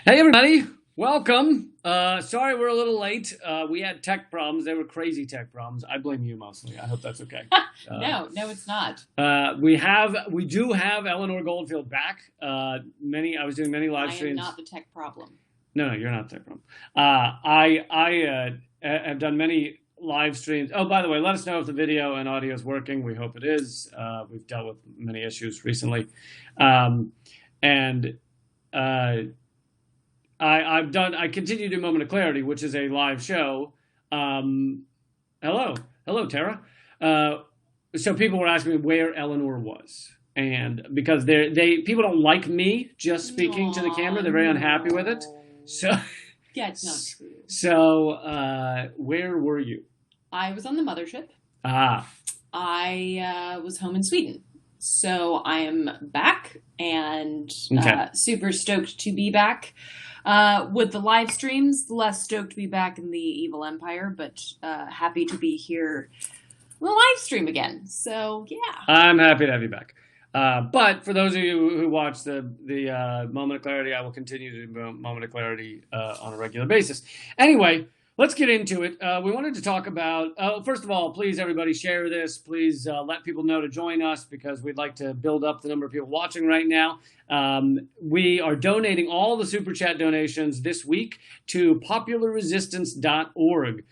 Hey everybody, welcome. Sorry we're a little late. We had tech problems. They were crazy tech problems. I blame you mostly. I hope that's okay. No, it's not. We do have Eleanor Goldfield back. I was doing many live I am streams. not the tech problem. No, you're not the tech problem. I have done many live streams. Oh, by the way, let us know if the video and audio is working. We hope it is. We've dealt with many issues recently, and. I continue to do Moment of Clarity, which is a live show. Hello, Tara. So people were asking me where Eleanor was, and because people don't like me just speaking to the camera, they're very unhappy with it. So yeah, it's not true. So where were you? I was on the mothership. I was home in Sweden. So I am back and super stoked to be back. With the live streams, less stoked to be back in the Evil Empire, but happy to be here on the live stream again. So, yeah. I'm happy to have you back. But for those of you who watch the Moment of Clarity, I will continue to do Moment of Clarity on a regular basis. Anyway, let's get into it. We wanted to talk about, first of all, please, everybody, share this. Please let people know to join us because we'd like to build up the number of people watching right now. We are donating all the Super Chat donations this week to popularresistance.org.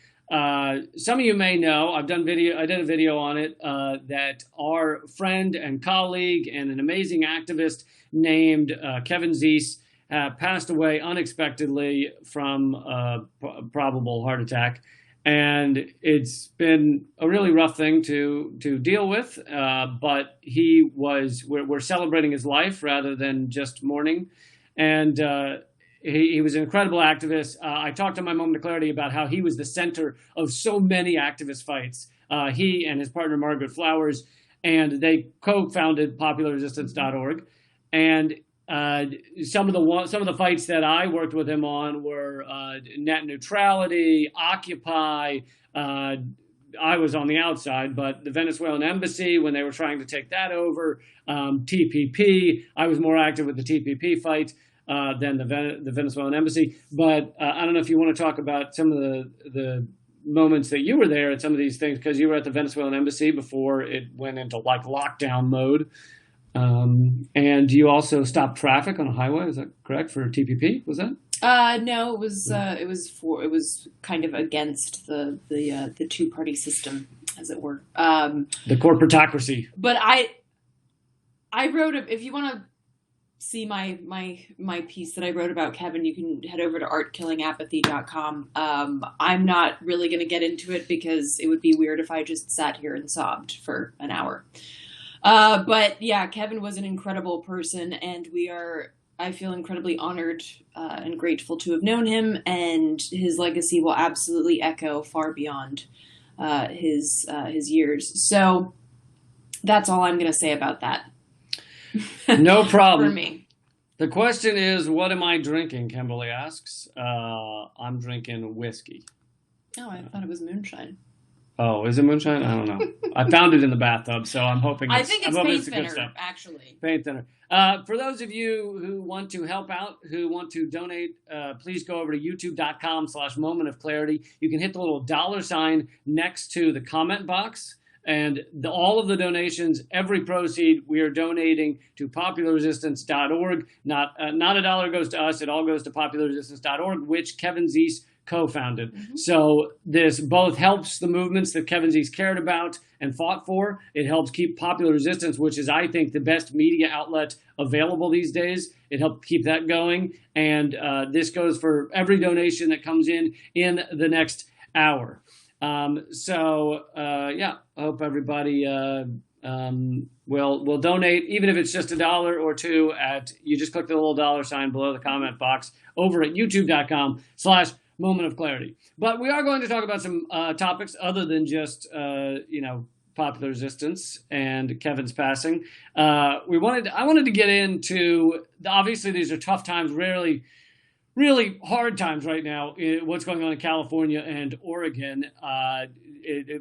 Some of you may know, I did a video on it, that our friend and colleague and an amazing activist named Kevin Zeese passed away unexpectedly from a probable heart attack. And it's been a really rough thing to deal with, but we're celebrating his life rather than just mourning. And he was an incredible activist. I talked to my Moment of Clarity about how he was the center of so many activist fights. He and his partner, Margaret Flowers, and they co-founded popularresistance.org. And some of the fights that I worked with him on were net neutrality, Occupy. I was on the outside, but the Venezuelan embassy when they were trying to take that over, TPP. I was more active with the TPP fight than the Venezuelan embassy. But I don't know if you want to talk about some of the moments that you were there at some of these things, because you were at the Venezuelan embassy before it went into like lockdown mode. And you also stopped traffic on a highway. Is that correct for TPP? Was that? No, it was kind of against the two-party system, as it were. The corporatocracy. But I wrote if you want to see my piece that I wrote about Kevin, you can head over to artkillingapathy.com. I'm not really going to get into it because it would be weird if I just sat here and sobbed for an hour. But yeah, Kevin was an incredible person, and I feel incredibly honored and grateful to have known him, and his legacy will absolutely echo far beyond his years. So that's all I'm going to say about that. No problem. For me. The question is, what am I drinking? Kimberly asks. I'm drinking whiskey. Oh, I thought it was moonshine. Oh, is it moonshine? I don't know. I found it in the bathtub, so I'm hoping I think it's paint thinner, actually. Paint thinner. For those of you who want to help out, who want to donate, please go over to youtube.com/Moment of Clarity. You can hit the little $sign next to the comment box. And all of the donations, every proceed, we are donating to popularresistance.org. Not a dollar goes to us. It all goes to popularresistance.org, which Kevin Zeese co-founded. Mm-hmm. So this both helps the movements that Kevin Zeese cared about and fought for. It helps keep Popular Resistance, which is, I think, the best media outlet available these days. It helped keep that going. And this goes for every donation that comes in the next hour. Yeah, I hope everybody will donate, even if it's just $1 or $2 you just click the little $sign below the comment box over at youtube.com/Moment of Clarity. But we are going to talk about some topics other than just, Popular Resistance and Kevin's passing. I wanted to get into, obviously these are tough times. really hard times right now. What's going on in California and Oregon,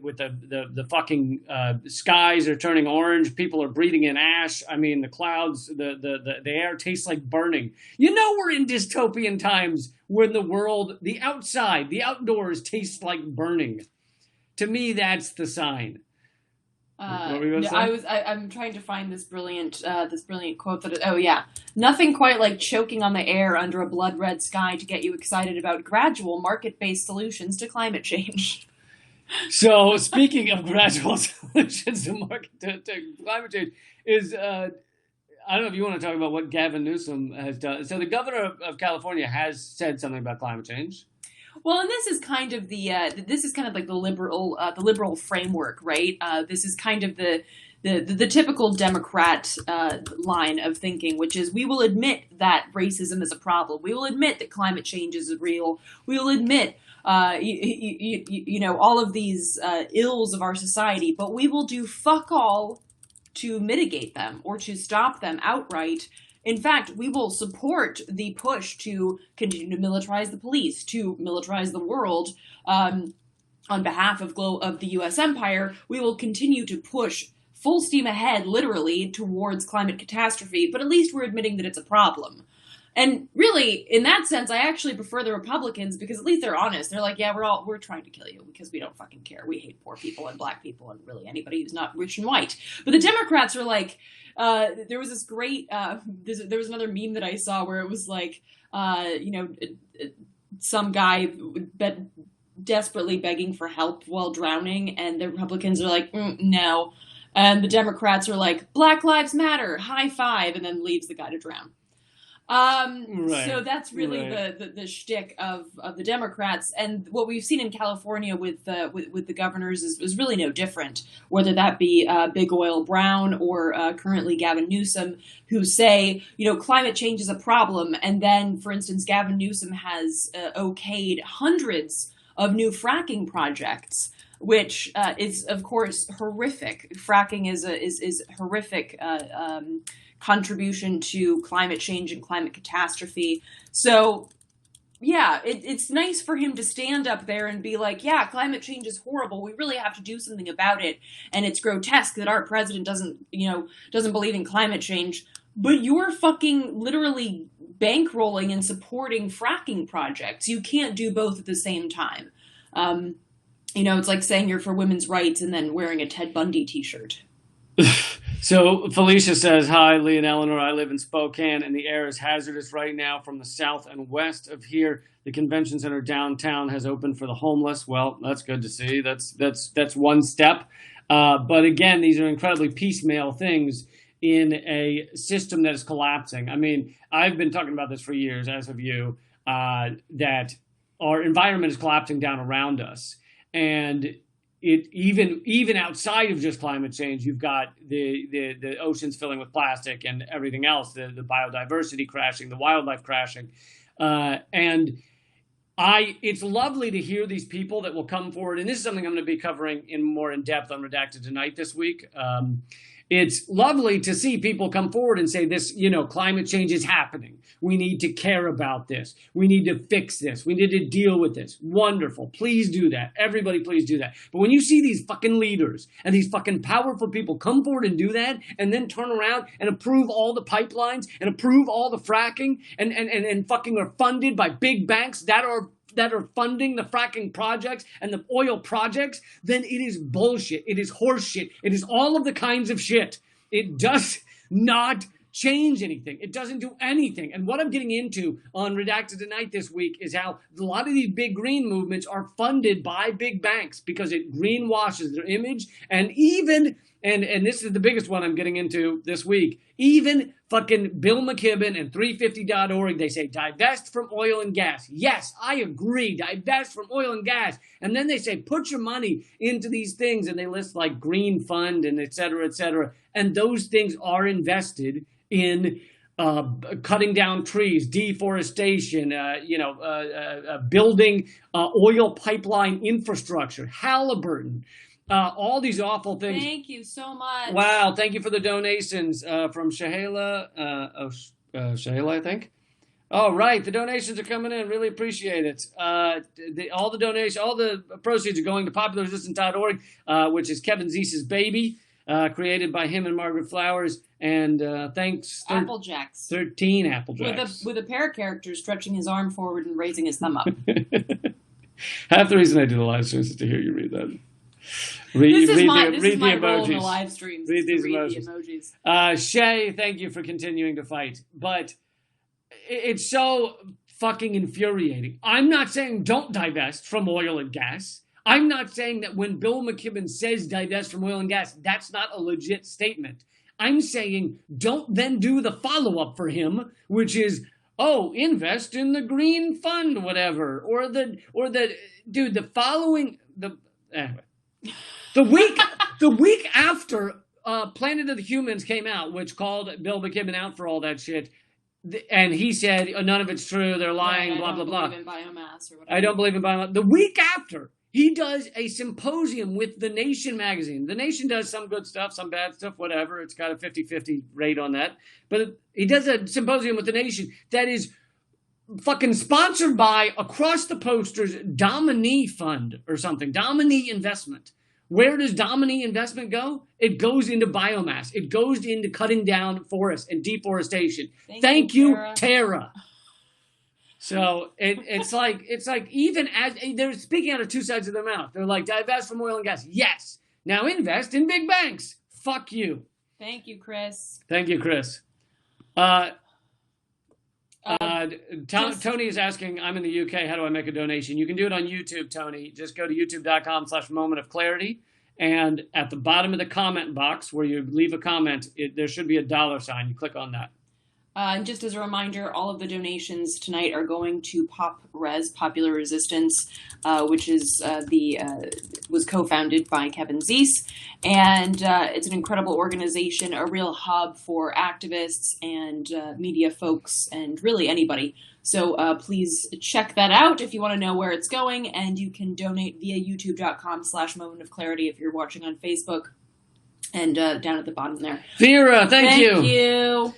with the fucking skies are turning orange. People are breathing in ash. I mean, the clouds, the air tastes like burning. You know, we're in dystopian times when the world, the outside, the outdoors tastes like burning. To me, that's the sign. What were you going to say? I'm trying to find this brilliant quote oh yeah, nothing quite like choking on the air under a blood red sky to get you excited about gradual market-based solutions to climate change. So speaking of gradual solutions to climate change, I don't know if you want to talk about what Gavin Newsom has done. So the governor of California has said something about climate change. Well, and this is kind of like the liberal framework, right? This is kind of the typical Democrat line of thinking, which is we will admit that racism is a problem. We will admit that climate change is real. We will admit all of these ills of our society, but we will do fuck all to mitigate them or to stop them outright. In fact, we will support the push to continue to militarize the police, to militarize the world on behalf of the U.S. empire. We will continue to push full steam ahead, literally, towards climate catastrophe, but at least we're admitting that it's a problem. And really, in that sense, I actually prefer the Republicans because at least they're honest. They're like, yeah, we're trying to kill you because we don't fucking care. We hate poor people and black people and really anybody who's not rich and white. But the Democrats are like, there was this great, there was another meme that I saw where it was like, some guy desperately begging for help while drowning, and the Republicans are like, no. And the Democrats are like, Black Lives Matter, high five, and then leaves the guy to drown. Right, so that's really the shtick of the Democrats, and what we've seen in California with the governors is really no different, whether that be Big Oil Brown or currently Gavin Newsom, who say, climate change is a problem, and then, for instance, Gavin Newsom has okayed hundreds of new fracking projects, which is of course horrific. Fracking is horrific. Contribution to climate change and climate catastrophe. So, yeah, it's nice for him to stand up there and be like, yeah, climate change is horrible. We really have to do something about it. And it's grotesque that our president doesn't believe in climate change. But you're fucking literally bankrolling and supporting fracking projects. You can't do both at the same time. It's like saying you're for women's rights and then wearing a Ted Bundy t-shirt. So Felicia says, hi, Lee and Eleanor. I live in Spokane, and the air is hazardous right now from the south and west of here. The convention center downtown has opened for the homeless. Well, that's good to see. That's one step. But again, these are incredibly piecemeal things in a system that is collapsing. I mean, I've been talking about this for years, as have you, that our environment is collapsing down around us. And it even outside of just climate change, you've got the oceans filling with plastic and everything else, the biodiversity crashing, the wildlife crashing, and it's lovely to hear these people that will come forward, and this is something I'm going to be covering more in depth on Redacted Tonight this week. It's lovely to see people come forward and say this, climate change is happening. We need to care about this. We need to fix this. We need to deal with this. Wonderful. Please do that. Everybody, please do that. But when you see these fucking leaders and these fucking powerful people come forward and do that and then turn around and approve all the pipelines and approve all the fracking and fucking are funded by big banks that are funding the fracking projects and the oil projects, then it is bullshit. It is horseshit. It is all of the kinds of shit. It does not change anything. It doesn't do anything. And what I'm getting into on Redacted Tonight this week is how a lot of these big green movements are funded by big banks because it greenwashes their image. And even, and this is the biggest one I'm getting into this week, even fucking Bill McKibben and 350.org, they say divest from oil and gas. Yes, I agree, divest from oil and gas. And then they say put your money into these things, and they list like Green Fund and et cetera, et cetera. And those things are invested in cutting down trees, deforestation, building oil pipeline infrastructure, Halliburton, all these awful things. Thank you so much. Wow, thank you for the donations from Shahela, Shahela, I think. All right, the donations are coming in. Really appreciate it. All the donations, all the proceeds are going to popularresistance.org, which is Kevin Zeese's baby, created by him and Margaret Flowers. And thanks, Apple Jacks. 13 Apple Jacks. With a pair of characters stretching his arm forward and raising his thumb up. Half the reason I do the live streams is to hear you read that. This is my role in the live streams. Read these emojis. Shay, thank you for continuing to fight. But it's so fucking infuriating. I'm not saying don't divest from oil and gas. I'm not saying that when Bill McKibben says divest from oil and gas, that's not a legit statement. I'm saying don't then do the follow-up for him, which is, oh, invest in the green fund, whatever. Anyway. The week after Planet of the Humans came out, which called Bill McKibben out for all that shit, and he said, oh, none of it's true, they're lying, blah, blah, blah. I don't believe in biomass or whatever. I don't believe in biomass. The week after, he does a symposium with The Nation magazine. The Nation does some good stuff, some bad stuff, whatever. It's got a 50-50 rate on that. But he does a symposium with The Nation that is fucking sponsored by, across the posters, Domini Fund or something, Domini Investment. Where does Domini Investment go? It goes into biomass. It goes into cutting down forests and deforestation. Thank you, Tara. So it's like even as they're speaking out of two sides of their mouth. They're like, divest from oil and gas. Yes. Now invest in big banks. Fuck you. Thank you, Chris. Thank you, Chris. Tony is asking, I'm in the UK, how do I make a donation? You can do it on YouTube, Tony. Just go to youtube.com/momentofclarity. And at the bottom of the comment box where you leave a comment, there should be a $sign. You click on that. And just as a reminder, all of the donations tonight are going to PopRes, Popular Resistance, which is was co-founded by Kevin Zeese. And it's an incredible organization, a real hub for activists and media folks and really anybody. So please check that out if you want to know where it's going. And you can donate via youtube.com/momentofclarity if you're watching on Facebook. And down at the bottom there. Vera, thank you. Thank you.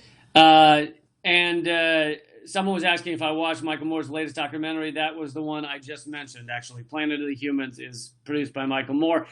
Someone was asking if I watched Michael Moore's latest documentary. That was the one I just mentioned, actually. Planet of the Humans is produced by Michael Moore.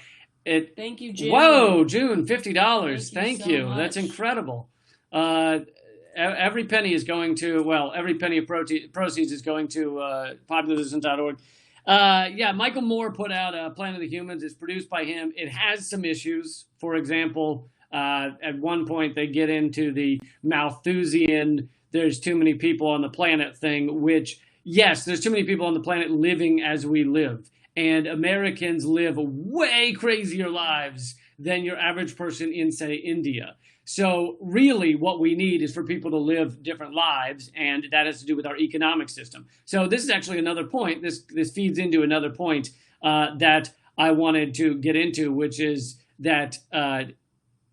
Thank you, June. Whoa, June, $50. Thank you. So much. That's incredible. Every penny is going to, every penny of proceeds is going to popularresistance.org. Yeah, Michael Moore put out Planet of the Humans. It's produced by him. It has some issues. For example, at one point they get into the Malthusian, there's too many people on the planet thing, which, yes, there's too many people on the planet living as we live. And Americans live way crazier lives than your average person in, say, India. So really what we need is for people to live different lives, and that has to do with our economic system. So this is actually another point. This feeds into another point that I wanted to get into, which is that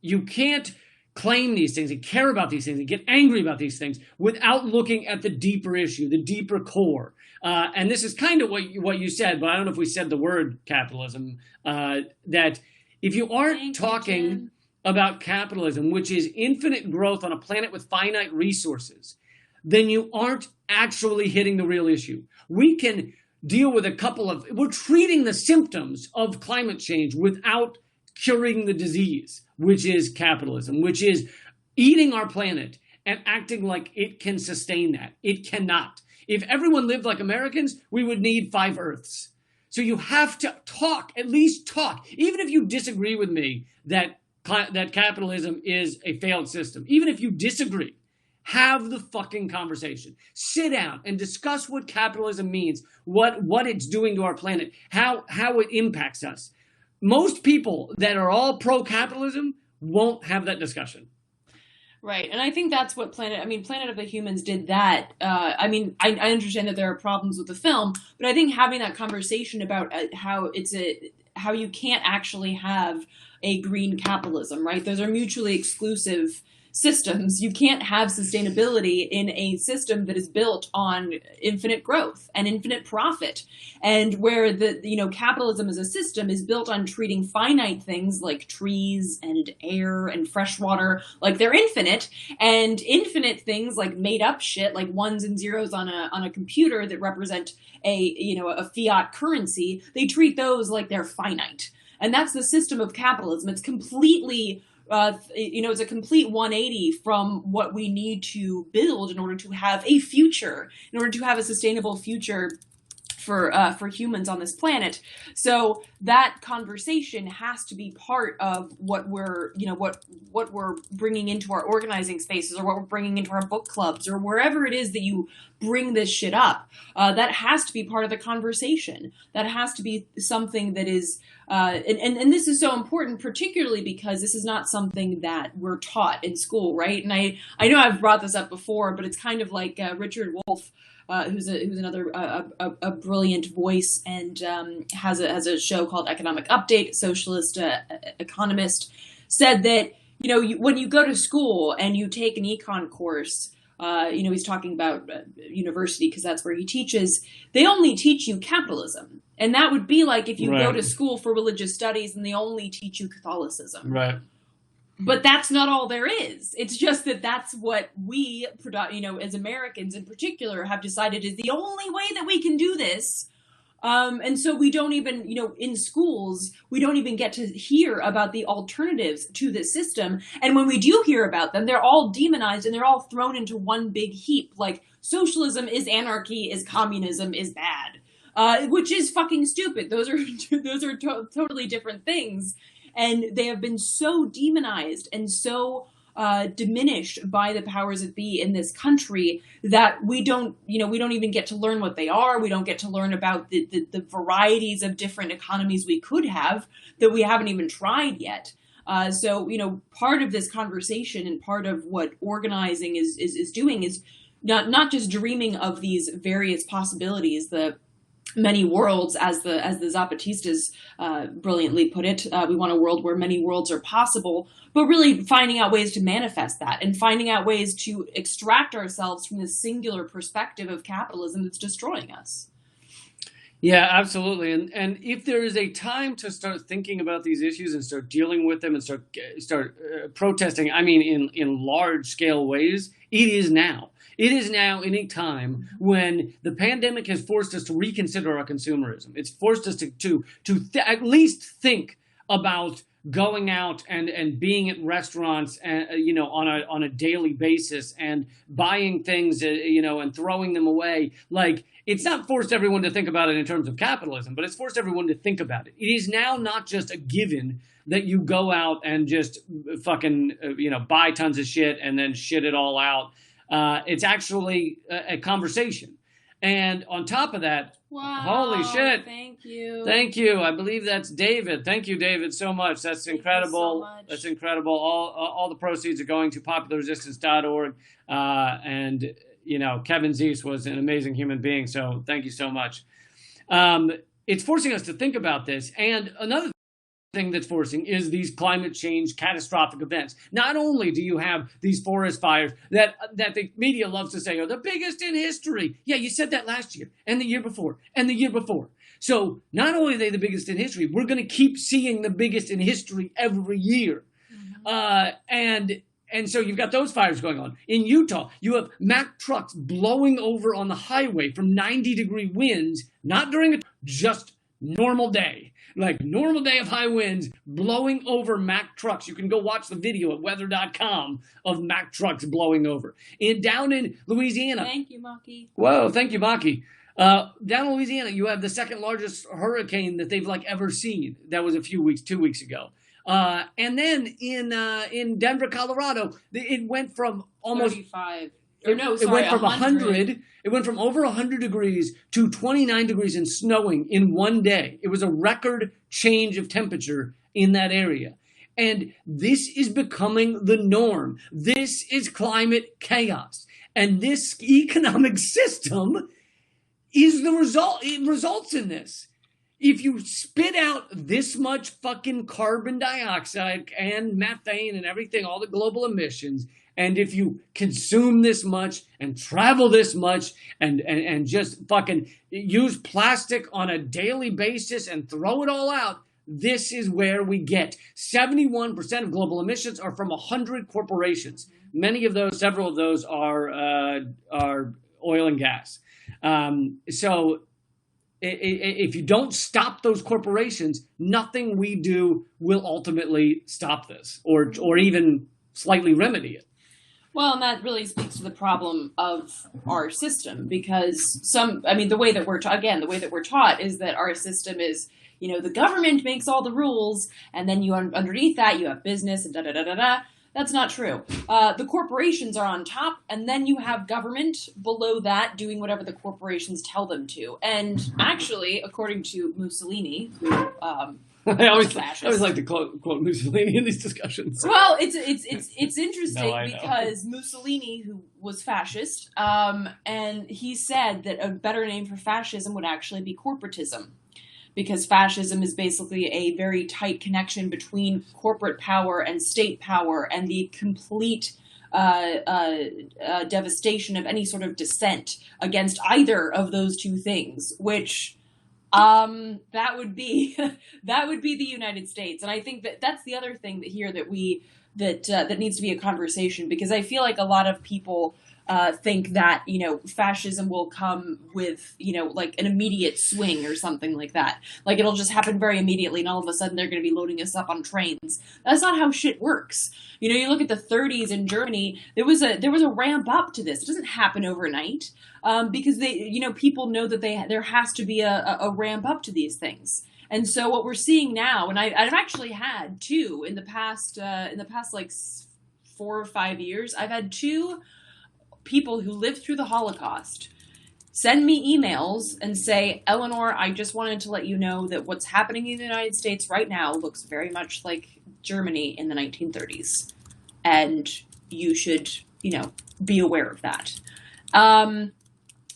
you can't claim these things and care about these things and get angry about these things without looking at the deeper issue, the deeper core. And this is kind of what you said, but I don't know if we said the word capitalism, that if you aren't talking about capitalism, which is infinite growth on a planet with finite resources, then you aren't actually hitting the real issue. We can deal with we're treating the symptoms of climate change without curing the disease, which is capitalism, which is eating our planet and acting like it can sustain that. It cannot. If everyone lived like Americans, we would need 5 Earths. So you have to talk, at least talk, even if you disagree with me that capitalism is a failed system. Even if you disagree, have the fucking conversation. Sit down and discuss what capitalism means, what it's doing to our planet, how it impacts us. Most people that are all pro-capitalism won't have that discussion. Right. And I think that's what Planet of the Humans did that. I understand that there are problems with the film, but I think having that conversation about how you can't actually have a green capitalism, right? Those are mutually exclusive systems. You can't have sustainability in a system that is built on infinite growth and infinite profit, and where capitalism as a system is built on treating finite things like trees and air and fresh water like they're infinite, and infinite things like made up shit like ones and zeros on a computer that represent a fiat currency. They treat those like they're finite. And that's the system of capitalism. It's completely it's a complete 180 from what we need to build in order to have a future, in order to have a sustainable future for humans on this planet. So that conversation has to be part of what we're bringing into our organizing spaces, or what we're bringing into our book clubs, or wherever it is that you bring this shit up. That has to be part of the conversation. That has to be something that is, and this is so important, particularly because this is not something that we're taught in school, right? And I know I've brought this up before, but it's kind of like Richard Wolff, who's another a brilliant voice, and has a show called Economic Update, socialist economist, said that when you go to school and you take an econ course, he's talking about university because that's where he teaches. They only teach you capitalism, and that would be like if you go to school for religious studies and they only teach you Catholicism, right? But that's not all there is. It's just that that's what we, as Americans in particular, have decided is the only way that we can do this. And so we don't even, in schools, we don't even get to hear about the alternatives to this system. And when we do hear about them, they're all demonized and they're all thrown into one big heap. Like socialism is anarchy, is communism, is bad, which is fucking stupid. Those are totally different things. And they have been so demonized and so diminished by the powers that be in this country that we don't even get to learn what they are. We don't get to learn about the varieties of different economies we could have that we haven't even tried yet. So part of this conversation and part of what organizing is doing is not just dreaming of these various possibilities, the many worlds, as the Zapatistas brilliantly put it. We want a world where many worlds are possible, but really finding out ways to manifest that and finding out ways to extract ourselves from this singular perspective of capitalism that's destroying us. Yeah, absolutely. And if there is a time to start thinking about these issues and start dealing with them and start protesting, I mean, in large scale ways, it is now. It is now in a time when the pandemic has forced us to reconsider our consumerism. It's forced us to at least think about going out and being at restaurants, on a daily basis and buying things, and throwing them away. Like, it's not forced everyone to think about it in terms of capitalism, but it's forced everyone to think about it. It is now not just a given that you go out and just fucking, buy tons of shit and then shit it all out. It's actually a conversation. And on top of that, wow, holy shit. Thank you. Thank you. I believe that's David. Thank you, David, so much. That's incredible. Thank you so much. That's incredible. All the proceeds are going to popularresistance.org. And, Kevin Zeese was an amazing human being. So thank you so much. It's forcing us to think about this. And another thing that's forcing is these climate change catastrophic events. Not only do you have these forest fires that the media loves to say are the biggest in history. Yeah, you said that last year and the year before and the year before. So not only are they the biggest in history, we're going to keep seeing the biggest in history every year. And so you've got those fires going on. In Utah, you have Mack trucks blowing over on the highway from 90-degree winds, not during just normal day. Like normal day of high winds blowing over Mack trucks. You can go watch the video at weather.com of Mack trucks blowing over. Down in Louisiana. Thank you, Maki. Whoa, thank you, Maki. Down in Louisiana, you have the second largest hurricane that they've ever seen. That was 2 weeks ago. And then in Denver, Colorado, it went from almost 35. It went from 100. It went from over 100 degrees to 29 degrees and snowing in one day. It was a record change of temperature in that area. And this is becoming the norm. This is climate chaos. And this economic system is the result. It results in this. If you spit out this much fucking carbon dioxide and methane and everything, all the global emissions, And if you consume this much and travel this much and just fucking use plastic on a daily basis and throw it all out, this is where we get. 71% of global emissions are from 100 corporations. Many of those, several of those are oil and gas. So if you don't stop those corporations, nothing we do will ultimately stop this or even slightly remedy it. Well, and that really speaks to the problem of our system, because the way that we're taught is that our system is, the government makes all the rules, and then underneath that you have business and da da da da da. That's not true. The corporations are on top, and then you have government below that doing whatever the corporations tell them to. And actually, according to Mussolini, who I always like to quote Mussolini in these discussions. Well, it's interesting because Mussolini, who was fascist, and he said that a better name for fascism would actually be corporatism. Because fascism is basically a very tight connection between corporate power and state power, and the complete devastation of any sort of dissent against either of those two things, which that would be the United States. And I think that that's the other thing that needs to be a conversation, because I feel like a lot of people think that, fascism will come with, like an immediate swing or something like that. Like it'll just happen very immediately and all of a sudden they're going to be loading us up on trains. That's not how shit works. You look at the 30s in Germany, there was a ramp up to this. It doesn't happen overnight, because people know that there has to be a ramp up to these things. And so what we're seeing now, and I've actually had two in the past like 4 or 5 years, I've had two people who lived through the Holocaust send me emails and say, Eleanor, I just wanted to let you know that what's happening in the United States right now looks very much like Germany in the 1930s. And you should, be aware of that.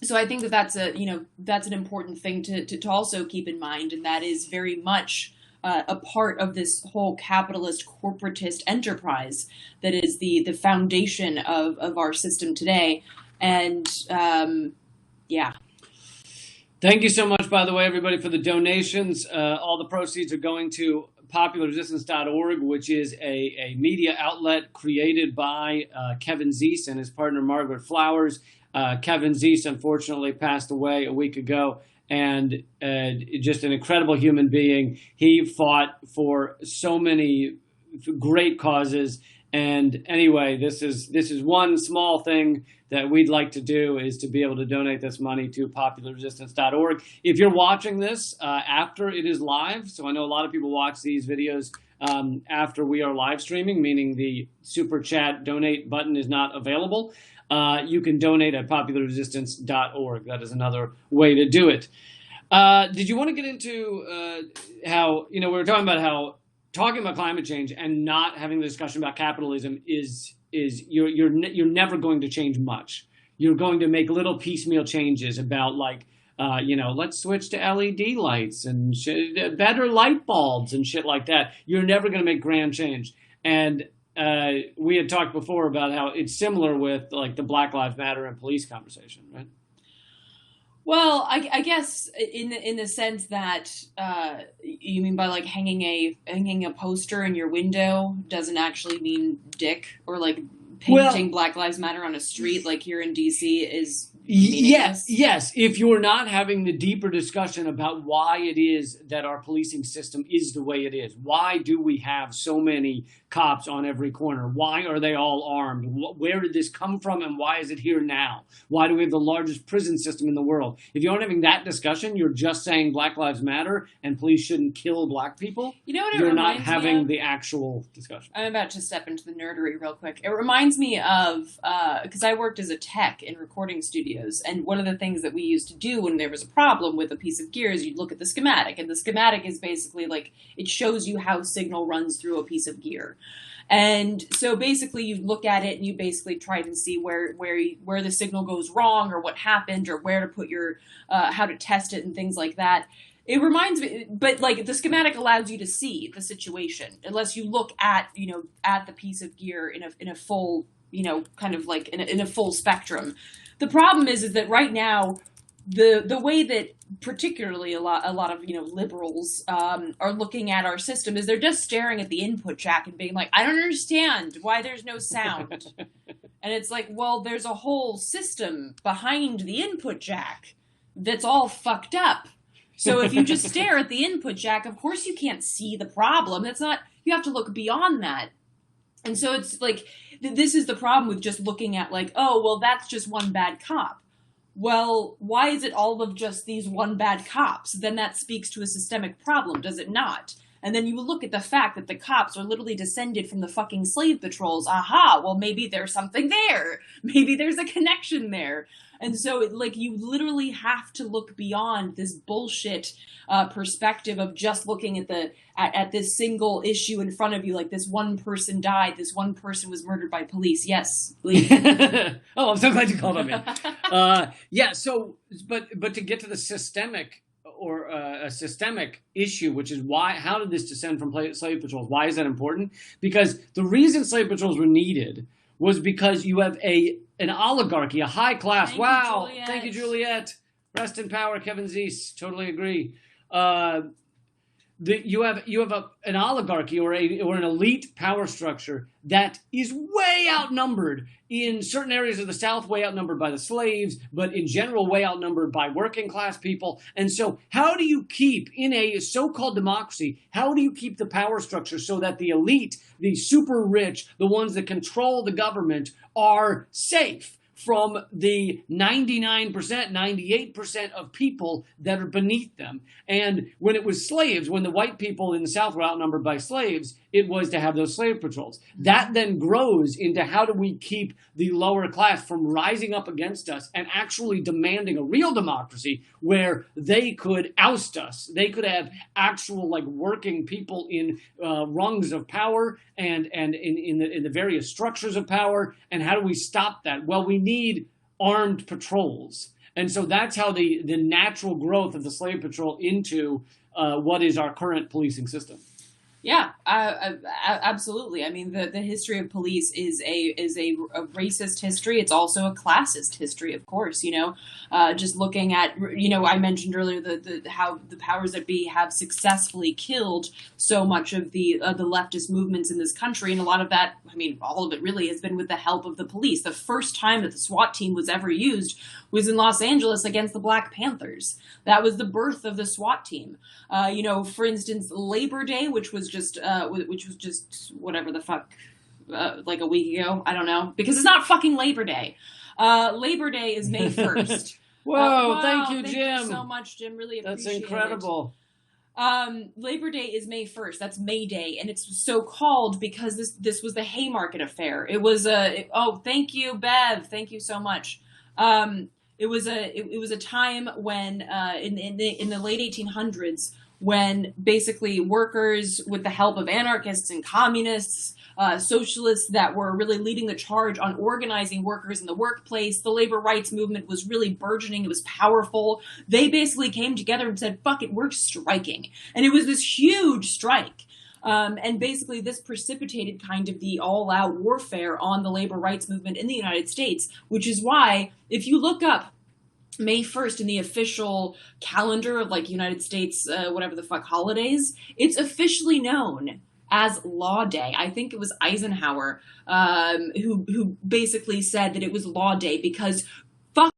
So I think that's an important thing to also keep in mind. And that is very much a part of this whole capitalist corporatist enterprise that is the foundation of our system today. And yeah. Thank you so much, by the way, everybody, for the donations. All the proceeds are going to popularresistance.org, which is a media outlet created by Kevin Zeese and his partner Margaret Flowers. Kevin Zeese, unfortunately, passed away a week ago. And just an incredible human being. He fought for so many great causes. And anyway, this is one small thing that we'd like to do, is to be able to donate this money to popularresistance.org. If you're watching this after it is live, so I know a lot of people watch these videos after we are live streaming, meaning the super chat donate button is not available. You can donate at popularresistance.org. That is another way to do it. Did you want to get into how, we were talking about how talking about climate change and not having the discussion about capitalism is you're never going to change much. You're going to make little piecemeal changes about let's switch to LED lights and better light bulbs and shit like that. You're never going to make grand change. And we had talked before about how it's similar with like the Black Lives Matter and police conversation, right? Well, I guess in the sense that you mean by like hanging a poster in your window doesn't actually mean dick, or like painting Black Lives Matter on a street like here in DC is meaningless. Yes. If you're not having the deeper discussion about why it is that our policing system is the way it is, why do we have so many cops on every corner? Why are they all armed? Where did this come from, and why is it here now? Why do we have the largest prison system in the world? If you aren't having that discussion, you're just saying Black Lives Matter and police shouldn't kill black people. You know what it You're reminds not having me of? the actual discussion. I'm about to step into the nerdery real quick. It reminds me of, because I worked as a tech in recording studios, and one of the things that we used to do when there was a problem with a piece of gear is you'd look at the schematic, and the schematic is basically like, it shows you how signal runs through a piece of gear. And so basically you look at it and you basically try to see where the signal goes wrong, or what happened, or where to put your, how to test it and things like that. It reminds me, but like the schematic allows you to see the situation, unless you look at, at the piece of gear in a full kind of like in a full spectrum. The problem is that right now, the way that particularly a lot of liberals are looking at our system is they're just staring at the input jack and being like, I don't understand why there's no sound. And it's like, well, there's a whole system behind the input jack that's all fucked up. So if you just stare at the input jack, of course you can't see the problem. That's not, you have to look beyond that. And so it's like, this is the problem with just looking at like, oh, well, that's just one bad cop. Well, why is it all of just these one bad cops? Then that speaks to a systemic problem, does it not? And then you look at the fact that the cops are literally descended from the fucking slave patrols. Aha, well, maybe there's something there. Maybe there's a connection there. And so, you literally have to look beyond this bullshit perspective of just looking at this single issue in front of you. Like, this one person died. This one person was murdered by police. Yes, Lee. Oh, I'm so glad you called on me. Yeah. So, but to get to the systemic or a systemic issue, which is how did this descend from slave patrols? Why is that important? Because the reason slave patrols were needed was because you have an oligarchy, a high class. Thank you, Juliet. Rest in power, Kevin Zeese. Totally agree. You have an oligarchy or an elite power structure that is way outnumbered in certain areas of the South, way outnumbered by the slaves, but in general, way outnumbered by working class people. And so how do you keep, in a so-called democracy, how do you keep the power structure so that the elite, the super rich, the ones that control the government are safe from the 99%, 98% of people that are beneath them? And when it was slaves, when the white people in the South were outnumbered by slaves, it was to have those slave patrols. That then grows into how do we keep the lower class from rising up against us and actually demanding a real democracy where they could oust us. They could have actual working people in rungs of power and in the various structures of power. And how do we stop that? Well, we need armed patrols. And so that's how the natural growth of the slave patrol into what is our current policing system. Yeah, absolutely. I mean, the history of police is a racist history. It's also a classist history, of course. Just looking at, I mentioned earlier how the powers that be have successfully killed so much of the leftist movements in this country, and a lot of that, I mean, all of it really has been with the help of the police. The first time that the SWAT team was ever used was in Los Angeles against the Black Panthers. That was the birth of the SWAT team. For instance, Labor Day, which was just whatever the fuck, like a week ago. I don't know, because it's not fucking Labor Day. Labor Day is May 1st. Whoa, thank you, Jim. Thank you so much, Jim. Really appreciate it. That's incredible. Labor Day is May 1st. That's May Day, and it's so called because this was the Haymarket affair. It was thank you, Bev. Thank you so much. It was a time when in the late 1800s, when basically workers, with the help of anarchists and communists, socialists that were really leading the charge on organizing workers in the workplace, the labor rights movement was really burgeoning. It was powerful. They basically came together and said, fuck it, we're striking. And it was this huge strike. And basically this precipitated kind of the all-out warfare on the labor rights movement in the United States, which is why, if you look up May 1st in the official calendar of United States, whatever the fuck holidays, it's officially known as Law Day. I think it was Eisenhower who basically said that it was Law Day because fuck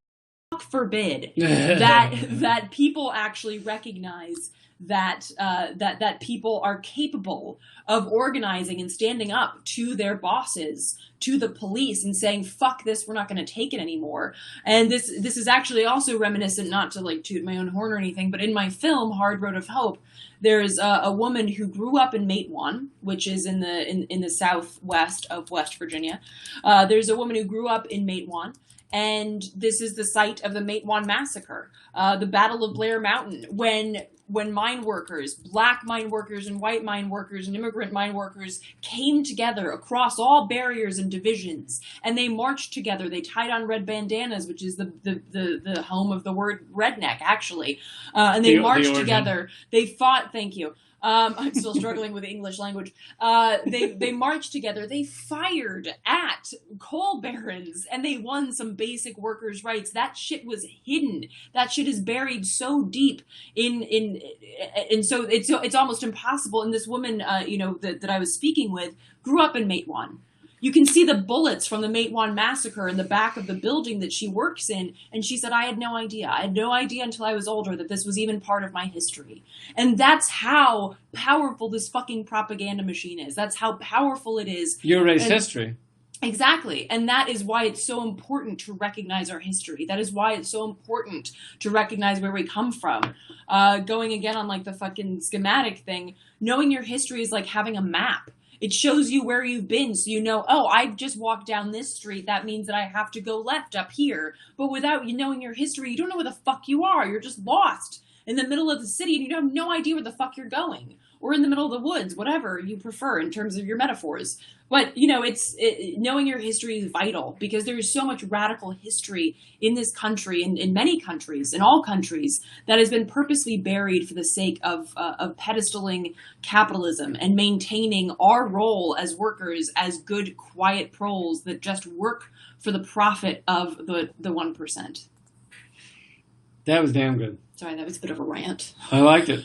forbid that people actually recognize that people are capable of organizing and standing up to their bosses, to the police, and saying, fuck this, we're not going to take it anymore. And this is actually also reminiscent, not to toot my own horn or anything, but in my film, Hard Road of Hope, there's a woman who grew up in Matewan, which is in the southwest of West Virginia. There's a woman who grew up in Matewan, and this is the site of the Matewan Massacre, the Battle of Blair Mountain, when mine workers, black mine workers and white mine workers and immigrant mine workers came together across all barriers and divisions, and they marched together. They tied on red bandanas, which is the home of the word redneck, actually. And they marched together. They fought, thank you. I'm still struggling with the English language. They marched together. They fired at coal barons, and they won some basic workers' rights. That shit was hidden. That shit is buried so deep and so it's almost impossible. And this woman, that I was speaking with, grew up in Matewan. You can see the bullets from the Matewan massacre in the back of the building that she works in. And she said, I had no idea. I had no idea until I was older that this was even part of my history. And that's how powerful this fucking propaganda machine is. That's how powerful it is. You erase history. Exactly. And that is why it's so important to recognize our history. That is why it's so important to recognize where we come from. Going again on like the fucking schematic thing, knowing your history is like having a map. It shows you where you've been, so you know, oh, I just walked down this street. That means that I have to go left up here. But without you knowing your history, you don't know where the fuck you are. You're just lost in the middle of the city, and you have no idea where the fuck you're going. Or in the middle of the woods, whatever you prefer in terms of your metaphors. But, knowing your history is vital, because there is so much radical history in this country, in many countries, in all countries, that has been purposely buried for the sake of pedestaling capitalism and maintaining our role as workers as good, quiet proles that just work for the profit of the 1%. That was damn good. Sorry, that was a bit of a rant. I liked it.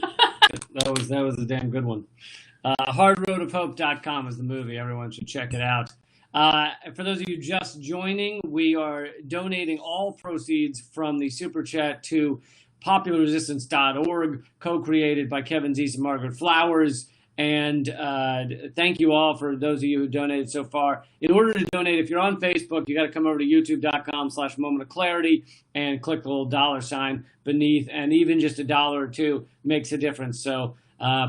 That was a damn good one. HardRoadOfHope.com is the movie. Everyone should check it out. For those of you just joining, we are donating all proceeds from the Super Chat to popularresistance.org, co-created by Kevin Zeese and Margaret Flowers. And thank you all for those of you who donated so far. In order to donate, if you're on Facebook, you got to come over to youtube.com/Moment of Clarity and click the little $sign beneath. And even just $1 or $2 makes a difference. So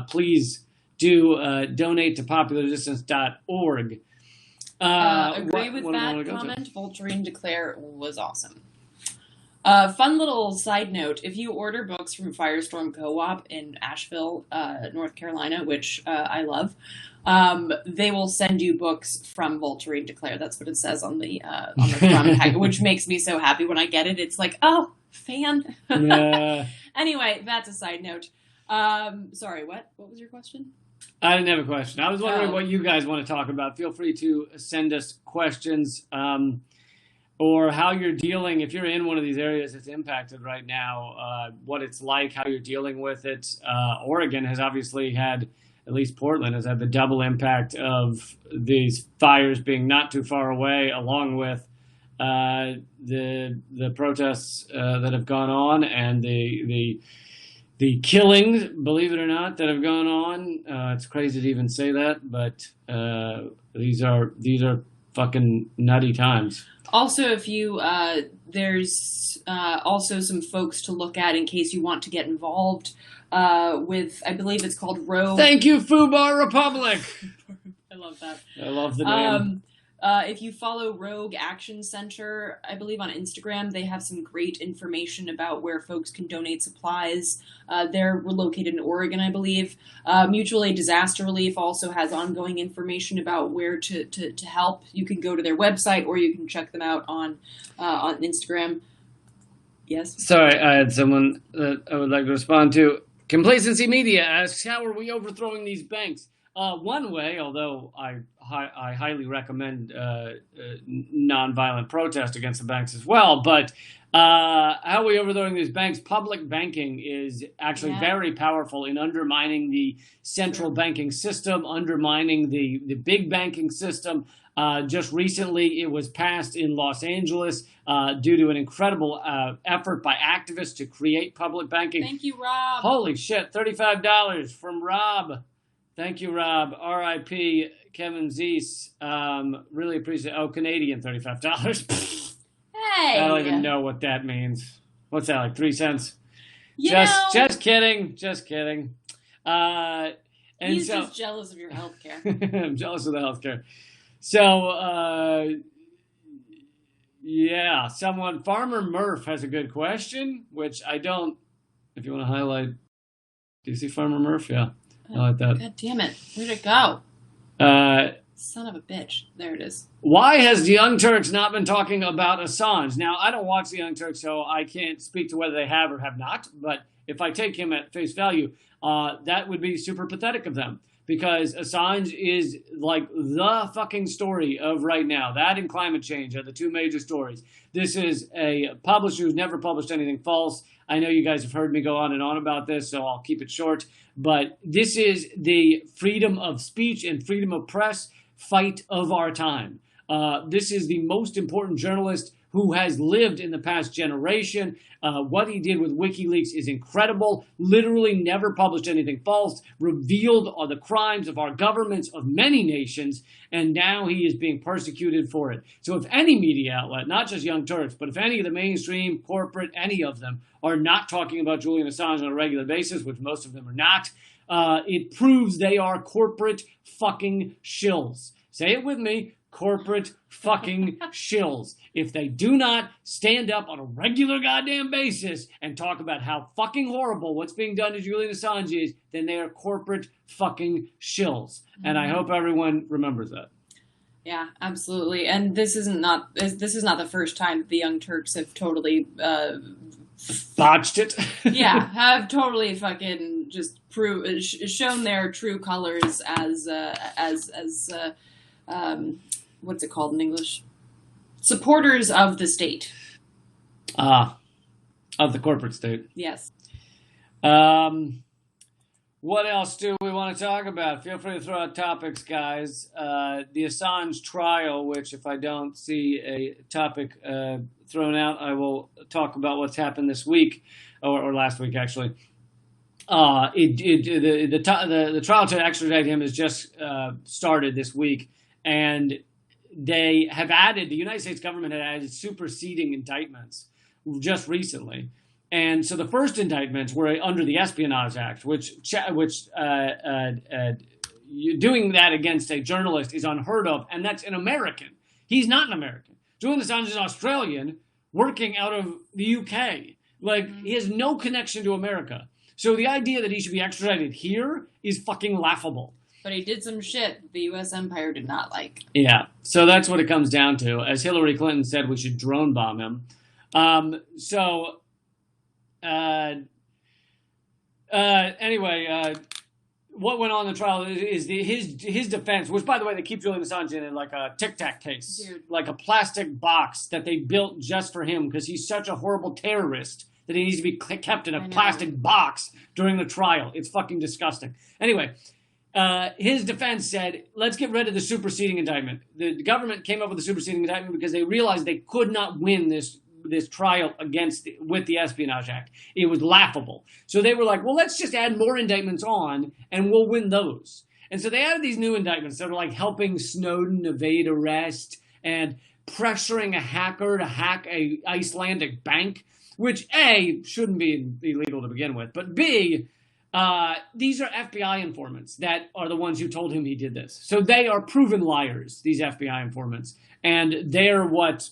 please do donate to popularresistance.org. Agree with that comment. Voltairine Declare was awesome. Fun little side note, if you order books from Firestorm Co-op in Asheville, North Carolina, which I love, they will send you books from Voltairine Declare. That's what it says on the front packet, which makes me so happy when I get it. It's like, oh, fan. Anyway, that's a side note. Sorry, what was your question? I didn't have a question. I was wondering what you guys want to talk about. Feel free to send us questions. Or how you're dealing, if you're in one of these areas that's impacted right now, what it's like, how you're dealing with it. Oregon has obviously had, at least Portland, has had the double impact of these fires being not too far away, along with the protests that have gone on and the killings, believe it or not, that have gone on. It's crazy to even say that, but these are fucking nutty times. Also, if you, there's also some folks to look at in case you want to get involved with, I believe it's called Rogue. Thank you, Fubar Republic. I love that. I love the name. If you follow Rogue Action Center, I believe on Instagram, they have some great information about where folks can donate supplies. They're located in Oregon, I believe. Mutual Aid Disaster Relief also has ongoing information about where to help. You can go to their website or you can check them out on Instagram. Yes? Sorry, I had someone that I would like to respond to. Complacency Media asks, how are we overthrowing these banks? One way, although I highly recommend nonviolent protest against the banks as well, but how we overthrowing these banks, public banking is actually very powerful in undermining the central banking system, undermining the big banking system. Just recently, it was passed in Los Angeles due to an incredible effort by activists to create public banking. Thank you, Rob. Holy shit, $35 from Rob. Thank you, Rob. R.I.P. Kevin Zeese. Really appreciate it. Oh, Canadian $35. Hey. I don't even know what that means. What's that, like 3 cents? Just kidding. Just kidding. He's just jealous of your healthcare. I'm jealous of the healthcare. So, Farmer Murph has a good question, which I don't, if you want to highlight. Do you see Farmer Murph? Yeah. I like that. God damn it. Where'd it go? Son of a bitch. There it is. Why has the Young Turks not been talking about Assange? Now, I don't watch the Young Turks, so I can't speak to whether they have or have not. But if I take him at face value, that would be super pathetic of them. Because Assange is like the fucking story of right now. That and climate change are the two major stories. This is a publisher who's never published anything false. I know you guys have heard me go on and on about this, so I'll keep it short. But this is the freedom of speech and freedom of press fight of our time. This is the most important journalist who has lived in the past generation. What he did with WikiLeaks is incredible. Literally never published anything false, revealed all the crimes of our governments of many nations, and now he is being persecuted for it. So if any media outlet, not just Young Turks, but if any of the mainstream, corporate, any of them are not talking about Julian Assange on a regular basis, which most of them are not, it proves they are corporate fucking shills. Say it with me. Corporate fucking shills. If they do not stand up on a regular goddamn basis and talk about how fucking horrible what's being done to Julian Assange is, then they are corporate fucking shills. And I hope everyone remembers that. Yeah, absolutely. And this is not the first time the Young Turks have totally botched it. Yeah, have totally fucking just shown their true colors as what's it called in English? Supporters of the state. Of the corporate state. Yes. What else do we want to talk about? Feel free to throw out topics, guys. The Assange trial, which if I don't see a topic thrown out, I will talk about what's happened this week, or last week, actually. The trial to extradite him has just started this week, and the United States government had added superseding indictments just recently. And so the first indictments were under the Espionage Act, which doing that against a journalist is unheard of, and that's an American. He's not an American. Julian Assange is Australian working out of the UK. He has no connection to America. So the idea that he should be extradited here is fucking laughable. But he did some shit the U.S. empire did not like. Yeah, so that's what it comes down to. As Hillary Clinton said, we should drone bomb him. Anyway, what went on in the trial is his defense, which, by the way, they keep Julian Assange in like a Tic Tac case. Dude. Like a plastic box that they built just for him because he's such a horrible terrorist that he needs to be kept in a plastic box during the trial. It's fucking disgusting. Anyway, his defense said, let's get rid of the superseding indictment. The government came up with the superseding indictment because they realized they could not win this trial with the Espionage Act. It was laughable. So they were like, well, let's just add more indictments on and we'll win those. And so they added these new indictments that are like helping Snowden evade arrest and pressuring a hacker to hack a Icelandic bank, which A, shouldn't be illegal to begin with, but B, these are FBI informants that are the ones who told him he did this. So they are proven liars, these FBI informants, and they're what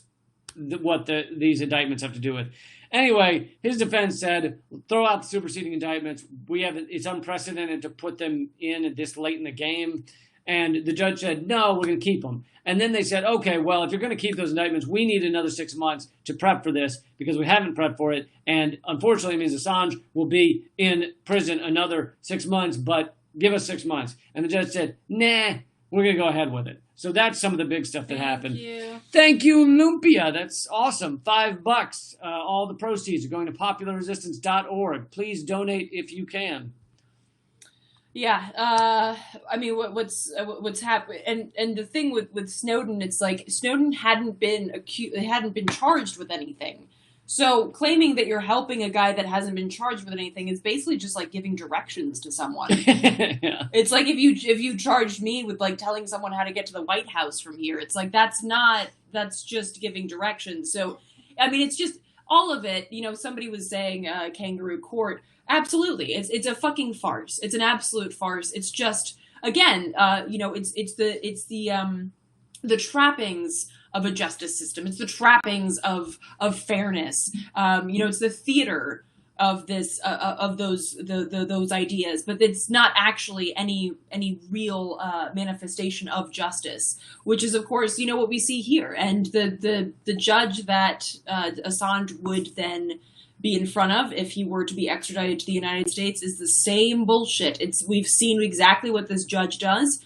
these indictments have to do with. Anyway, his defense said, throw out the superseding indictments. It's unprecedented to put them in this late in the game. And the judge said, no, we're going to keep them. And then they said, okay, well, if you're going to keep those indictments, we need another 6 months to prep for this because we haven't prepped for it. And unfortunately, it means Assange will be in prison another 6 months, but give us 6 months. And the judge said, nah, we're going to go ahead with it. So that's some of the big stuff that happened. Thank you, Lumpia. That's awesome. $5. All the proceeds are going to popularresistance.org. Please donate if you can. Yeah, I mean, what's happened, and the thing with Snowden, it's like Snowden hadn't been charged with anything. So claiming that you're helping a guy that hasn't been charged with anything is basically just like giving directions to someone. Yeah. It's like if you charged me with like telling someone how to get to the White House from here, it's like that's just giving directions. So, I mean, it's just all of it. You know, somebody was saying kangaroo court. Absolutely, it's a fucking farce. It's an absolute farce. It's just again, it's the trappings of a justice system. It's the trappings of fairness. It's the theater of this of those ideas, but it's not actually any real manifestation of justice, which is of course what we see here. And the judge that Assange would then be in front of if he were to be extradited to the United States is the same bullshit. We've seen exactly what this judge does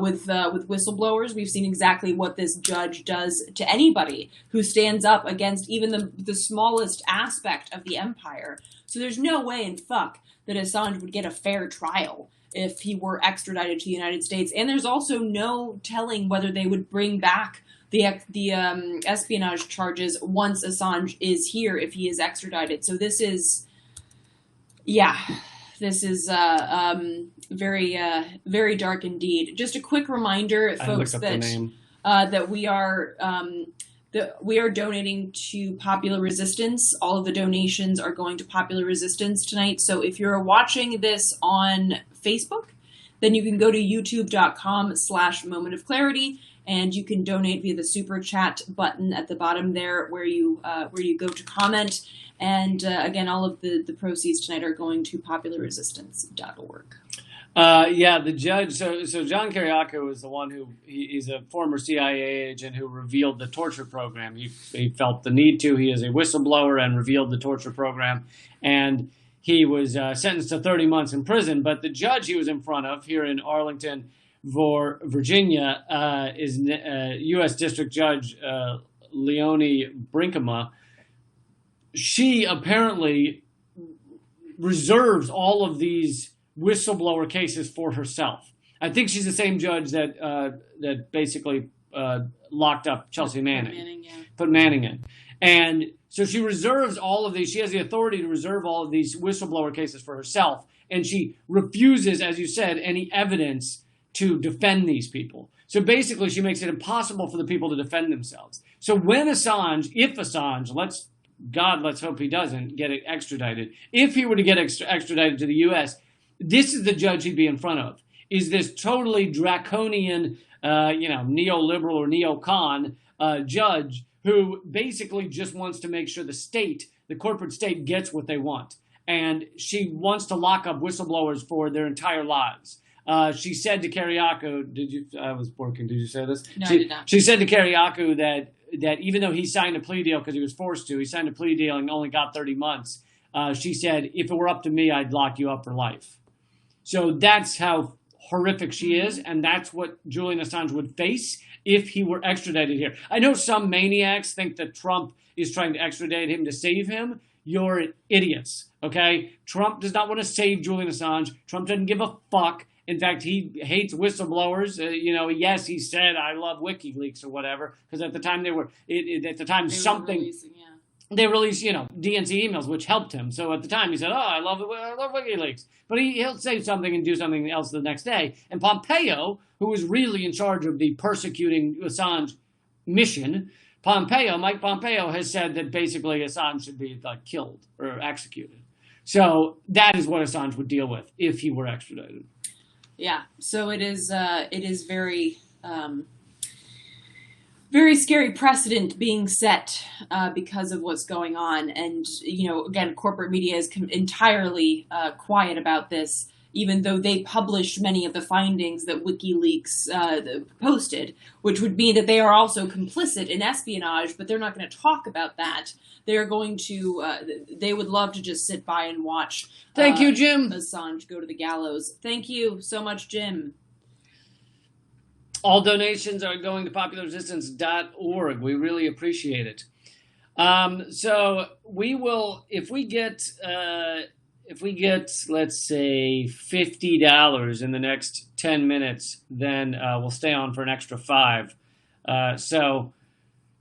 with whistleblowers. We've seen exactly what this judge does to anybody who stands up against even the smallest aspect of the empire. So there's no way in fuck that Assange would get a fair trial if he were extradited to the United States. And there's also no telling whether they would bring back the espionage charges once Assange is here, if he is extradited. So this is, very, very dark indeed. Just a quick reminder, folks, that we are donating to Popular Resistance. All of the donations are going to Popular Resistance tonight. So if you're watching this on Facebook, then you can go to youtube.com/Moment of Clarity, and you can donate via the super chat button at the bottom there, where you go to comment. And again, all of the proceeds tonight are going to popularresistance.org. The judge. So John Kiriakou is the one he's a former CIA agent who revealed the torture program. He felt the need to. He is a whistleblower and revealed the torture program, and he was sentenced to 30 months in prison. But the judge he was in front of here in Arlington, Virginia, is U.S. District Judge Leonie Brinkema. She apparently reserves all of these whistleblower cases for herself. I think she's the same judge that basically locked up Chelsea Manning. Put Manning in. And so she reserves all of these. She has the authority to reserve all of these whistleblower cases for herself. And she refuses, as you said, any evidence to defend these people. So basically, she makes it impossible for the people to defend themselves. So when if Assange, let's hope he doesn't get extradited. If he were to get extradited to the U.S., this is the judge he'd be in front of. Is this totally draconian, neoliberal or neocon judge who basically just wants to make sure the corporate state gets what they want. And she wants to lock up whistleblowers for their entire lives. She said to Kiriakou, I was working, did you say this? No, I did not. She said to Kiriakou that even though he signed a plea deal because he was forced to, he signed a plea deal and only got 30 months. She said, if it were up to me, I'd lock you up for life. So that's how horrific she is, and that's what Julian Assange would face if he were extradited here. I know some maniacs think that Trump is trying to extradite him to save him. You're idiots, okay? Trump does not want to save Julian Assange. Trump doesn't give a fuck. In fact, he hates whistleblowers. Yes, he said, I love WikiLeaks or whatever, because at the time they released, DNC emails, which helped him. So at the time he said, I love WikiLeaks. But he'll say something and do something else the next day. And Pompeo, who was really in charge of the persecuting Assange mission, Mike Pompeo has said that basically Assange should be killed or executed. So that is what Assange would deal with if he were extradited. Yeah, so it is very, very scary precedent being set because of what's going on. And, again, corporate media is entirely quiet about this, even though they published many of the findings that WikiLeaks posted, which would mean that they are also complicit in espionage, but they're not going to talk about that. They're going to, they would love to just sit by and watch. Thank you, Jim. Assange go to the gallows. Thank you so much, Jim. All donations are going to popularresistance.org. We really appreciate it. So we will, if we get, let's say, $50 in the next 10 minutes, then we'll stay on for an extra $5. So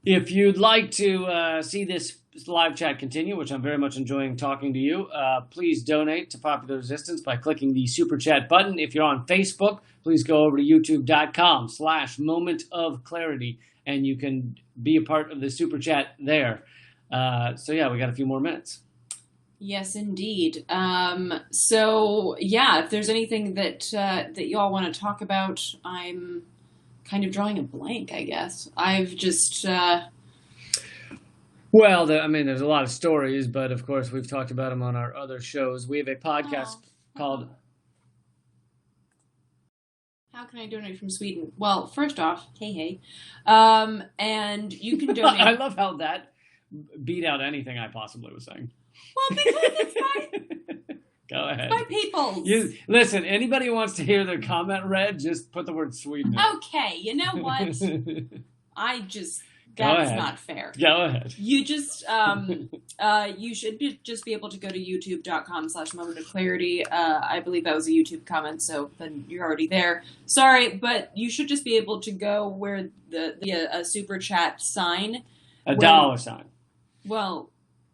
if you'd like to see this live chat continue, which I'm very much enjoying talking to you, please donate to Popular Resistance by clicking the super chat button. If you're on Facebook, please go over to youtube.com/Moment of Clarity, and you can be a part of the super chat there. We got a few more minutes. Yes, indeed. If there's anything that you all want to talk about, I'm kind of drawing a blank, I guess. I've just... Well, I mean, there's a lot of stories, but of course, we've talked about them on our other shows. We have a podcast called. How can I donate from Sweden? Well, first off, hey. And you can donate. I love how that beat out anything I possibly was saying. Well, because it's my. Go ahead. My peoples. Listen, anybody who wants to hear their comment read, just put the word Sweden in. Okay, you know what? That's not fair. Go ahead. You just, you should just be able to go to youtube.com/moment of clarity. I believe that was a YouTube comment, so then you're already there. Sorry, but you should just be able to go where the super chat sign. $1 sign. Well.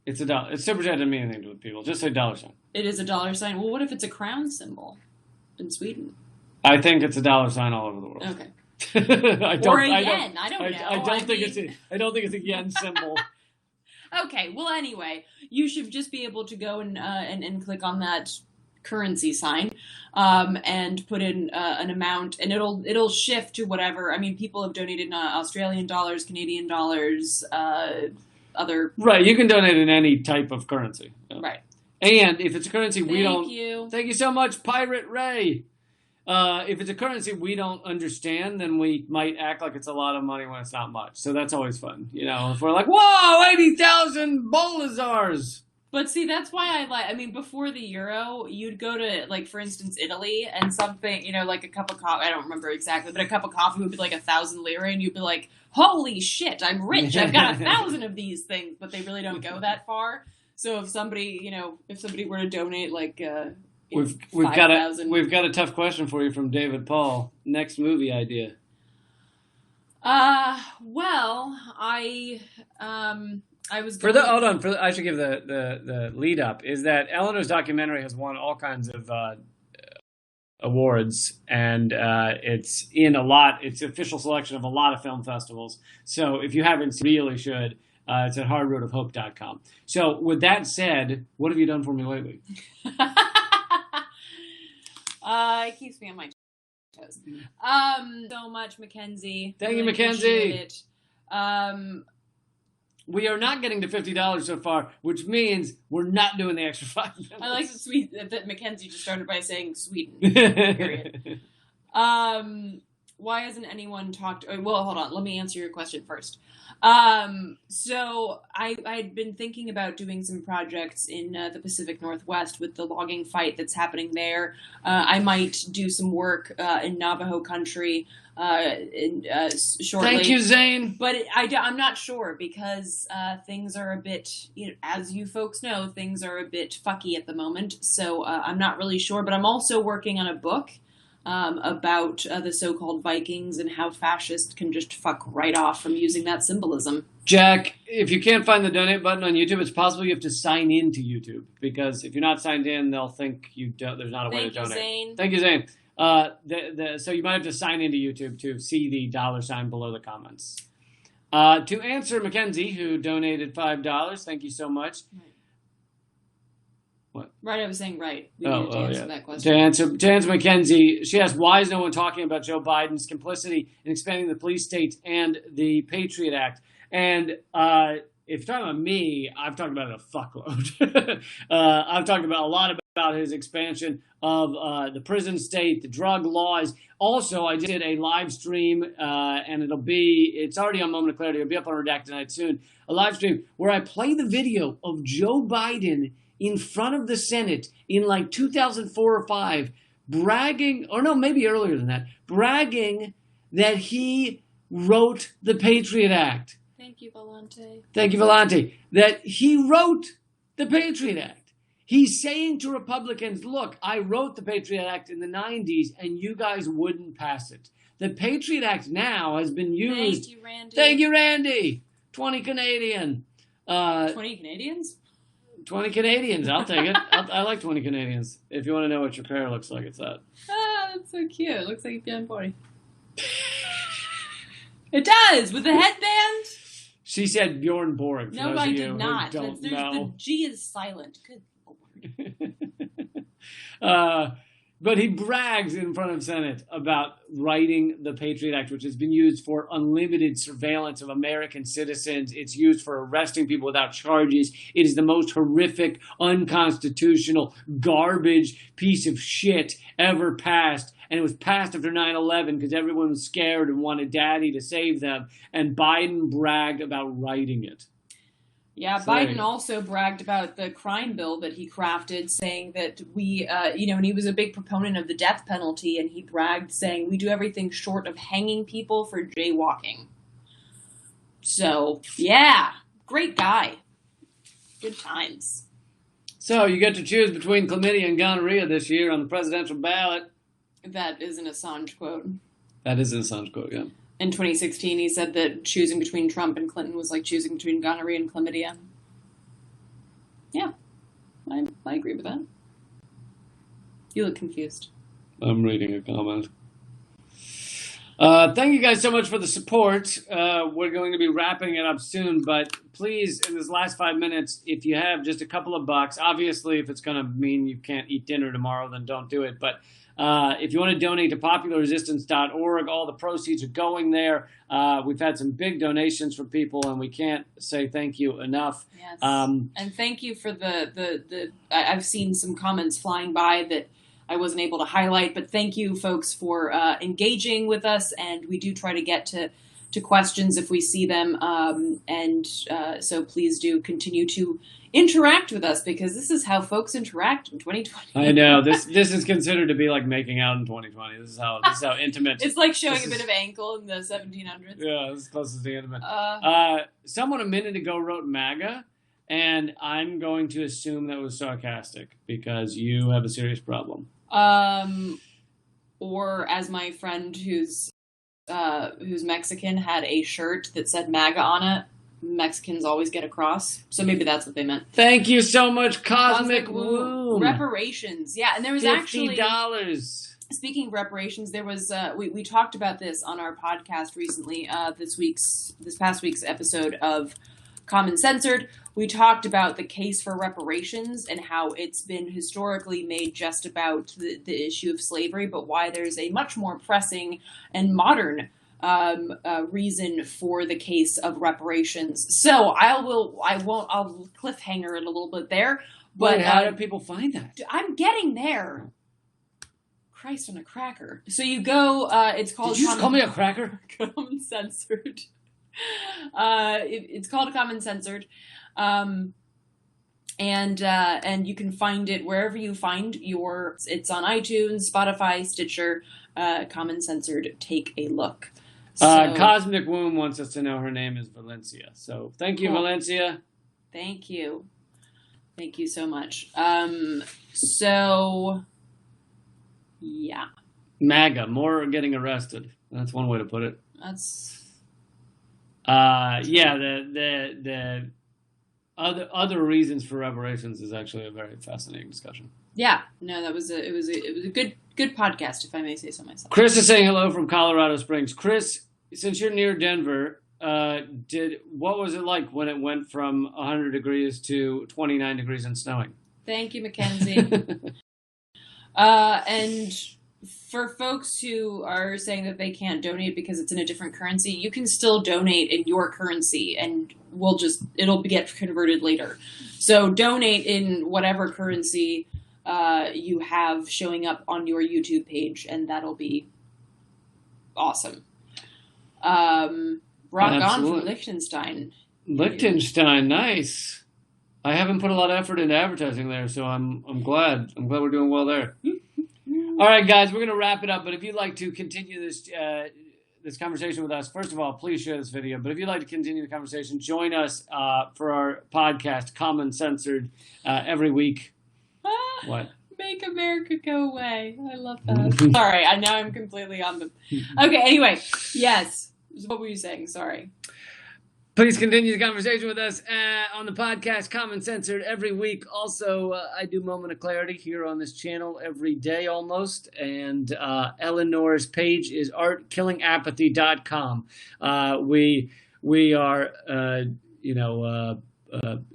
It's $1. It's super chat doesn't mean anything to people. Just say $1 sign. It is $1 sign. Well, what if it's a crown symbol in Sweden? I think it's $1 sign all over the world. Okay. I don't know. I don't think it's a yen symbol. Okay. Well, anyway, you should just be able to go and click on that currency sign, and put in an amount, and it'll shift to whatever. I mean, people have donated Australian dollars, Canadian dollars, other. Right. You can donate in any type of currency. Yeah. Right. And if it's a currency we don't. Thank you so much, Pirate Ray. If it's a currency we don't understand, then we might act like it's a lot of money when it's not much. So that's always fun. You know, if we're like, whoa, 80,000 bolizars. But see, that's why I mean, before the euro, you'd go to, like, for instance, Italy, and something, you know, like a cup of coffee, I don't remember exactly, but a cup of coffee would be like 1,000 lire, and you'd be like, holy shit, I'm rich, I've got 1,000 of these things, but they really don't go that far. So if somebody were to donate, like, we've got a tough question for you from David Paul. Next movie idea. Well, I was going I should give the lead up. Is that Eleanor's documentary has won all kinds of awards, and it's in it's an official selection of a lot of film festivals. So if you haven't, really should. It's at hardroadofhope.com. So with that said, what have you done for me lately? It keeps me on my toes. So much, Mackenzie. Thank you, Mackenzie. We are not getting to $50 so far, which means we're not doing the extra 5 minutes. I like that Mackenzie just started by saying Sweden. Period. Why hasn't anyone talked? Well, hold on. Let me answer your question first. So I'd been thinking about doing some projects in the Pacific Northwest with the logging fight that's happening there. I might do some work in Navajo country shortly. Thank you, Zane. But I'm not sure because things are a bit, as you folks know, things are a bit fucky at the moment. So I'm not really sure. But I'm also working on a book about the so-called Vikings and how fascists can just fuck right off from using that symbolism. Jack, if you can't find the donate button on YouTube, it's possible you have to sign in to YouTube, because if you're not signed in, they'll think there's not a way to donate. Thank you, Zane. So you might have to sign into YouTube to see the $ below the comments. To answer Mackenzie, who donated $5, thank you so much. What? Right, I was saying right. We needed to answer that question. To answer Mackenzie, she asked, why is no one talking about Joe Biden's complicity in expanding the police states and the Patriot Act? And if you're talking about me, I've talked about it a fuckload. I've talked about a lot about his expansion of the prison state, the drug laws. Also, I did a live stream, and it's already on Moment of Clarity. It'll be up on Redacted tonight soon. A live stream where I play the video of Joe Biden in front of the Senate in like 2004 or 5, bragging, or no, maybe earlier than that, bragging that he wrote the Patriot Act. Thank you, Volante. Thank you, Volante. That he wrote the Patriot Act. He's saying to Republicans, look, I wrote the Patriot Act in the 90s and you guys wouldn't pass it. The Patriot Act now has been used. Thank you, Randy. Thank you, Randy. 20 Canadian. 20 Canadians? 20 Canadians. I'll take it. I like 20 Canadians. If you want to know what your pair looks like, it's that. Ah, that's so cute. It looks like a young boy. It does, with the headband. She said Bjorn Borg. No, I did not. The G is silent. Good Lord. But But he brags in front of Senate about writing the Patriot Act, which has been used for unlimited surveillance of American citizens. It's used for arresting people without charges. It is the most horrific, unconstitutional, garbage piece of shit ever passed. And it was passed after 9/11 because everyone was scared and wanted daddy to save them. And Biden bragged about writing it. Yeah, Biden also bragged about the crime bill that he crafted, saying that and he was a big proponent of the death penalty, and he bragged saying we do everything short of hanging people for jaywalking. So, yeah, great guy. Good times. So, you get to choose between chlamydia and gonorrhea this year on the presidential ballot. That is an Assange quote. That is an Assange quote, yeah. In 2016, he said that choosing between Trump and Clinton was like choosing between gonorrhea and chlamydia. Yeah, I agree with that. You look confused. I'm reading a comment. Thank you guys so much for the support. We're going to be wrapping it up soon, but please, in this last 5 minutes, if you have just a couple of bucks, obviously, if it's going to mean you can't eat dinner tomorrow, then don't do it. But if you want to donate to popularresistance.org, all the proceeds are going there. We've had some big donations from people, and we can't say thank you enough. Yes. And thank you for I've seen some comments flying by that I wasn't able to highlight, but thank you, folks, for engaging with us, and we do try to get to questions if we see them, so please do continue to interact with us, because this is how folks interact in 2020. I know, this is considered to be like making out in 2020. This is how intimate. It's like showing a bit of ankle in the 1700s. Yeah, this is closest to intimate. Someone a minute ago wrote MAGA, and I'm going to assume that was sarcastic because you have a serious problem. Or as my friend who's Mexican had a shirt that said MAGA on it. Mexicans always get a cross, so maybe that's what they meant. Thank you so much, Cosmic Womb. Reparations, yeah, and there was $50. Actually, speaking of reparations, there was we talked about this on our podcast recently. This past week's episode of Common Censored, we talked about the case for reparations and how it's been historically made just about the issue of slavery, but why there's a much more pressing and modern reason for the case of reparations. So I'll cliffhanger it a little bit there. But wait, how do people find that? I'm getting there. Christ on a cracker. So you go. It's called. Did you just call me a cracker? Common Censored. It's called Common Censored. And you can find it wherever you find it's on iTunes, Spotify, Stitcher, Common Censored. Take a look. So, Cosmic Womb wants us to know her name is Valencia. So thank you, Valencia. Thank you. Thank you so much. So yeah. MAGA, more getting arrested. That's one way to put it. That's the other reasons for reparations is actually a very fascinating discussion. Yeah, no, it was a good podcast, if I may say so myself. Chris is saying hello from Colorado Springs. Chris, since you're near Denver, what was it like when it went from 100 degrees to 29 degrees and snowing? Thank you, Mackenzie. And for folks who are saying that they can't donate because it's in a different currency, you can still donate in your currency, and it'll get converted later. So donate in whatever currency you have showing up on your YouTube page, and that'll be awesome. Rock on from Liechtenstein. Liechtenstein, nice. I haven't put a lot of effort into advertising there, so I'm glad. I'm glad we're doing well there. All right, guys, we're going to wrap it up. But if you'd like to continue this conversation with us, first of all, please share this video. But if you'd like to continue the conversation, join us for our podcast, Common Censored, every week. What? Make America go away. I love that. Sorry, I know I'm completely on the... Okay, anyway, yes. What were you saying? Sorry. Please continue the conversation with us on the podcast, Common Censored, every week. Also, I do Moment of Clarity here on this channel every day almost. And Eleanor's page is artkillingapathy.com. We are,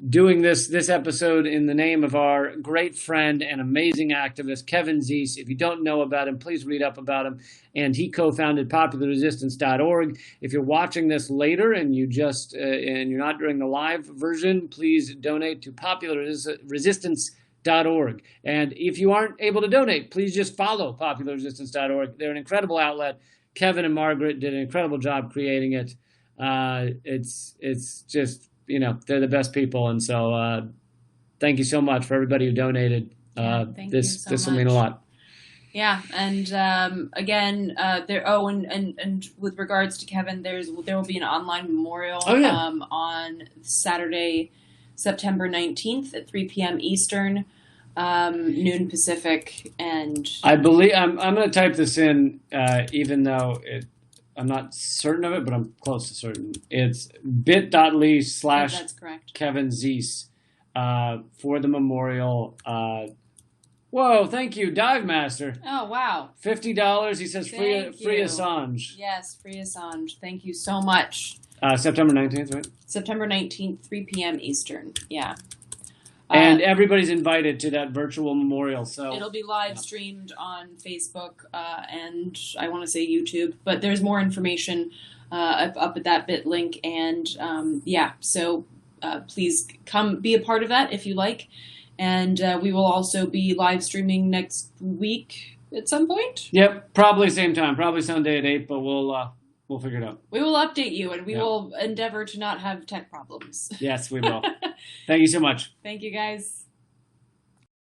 doing this episode in the name of our great friend and amazing activist, Kevin Zeese. If you don't know about him, please read up about him. And he co-founded popularresistance.org. If you're watching this later and and you're not during the live version, please donate to popularresistance.org. And if you aren't able to donate, please just follow popularresistance.org. They're an incredible outlet. Kevin and Margaret did an incredible job creating it. It's just, they're the best people. And so thank you so much for everybody who donated. This will mean a lot. Yeah. And again, and with regards to Kevin, there will be an online memorial on Saturday, September 19th at 3 p.m. Eastern, noon Pacific. And I believe I'm going to type this in, even though I'm not certain of it, but I'm close to certain. It's bit.ly/Kevin Zeese for the memorial. Whoa, thank you, Dive Master. Oh, wow. $50. He says free Assange. Yes, free Assange. Thank you so much. September 19th, right? September 19th, 3 p.m. Eastern. Yeah. And everybody's invited to that virtual memorial. So it'll be live streamed on Facebook and I want to say YouTube, but there's more information up at that bit link. And so please come be a part of that if you like. And we will also be live streaming next week at some point. Yep, probably same time, probably Sunday at 8, but we'll figure it out. We will update you, and we will endeavor to not have tech problems. Yes, we will. Thank you so much. Thank you, guys.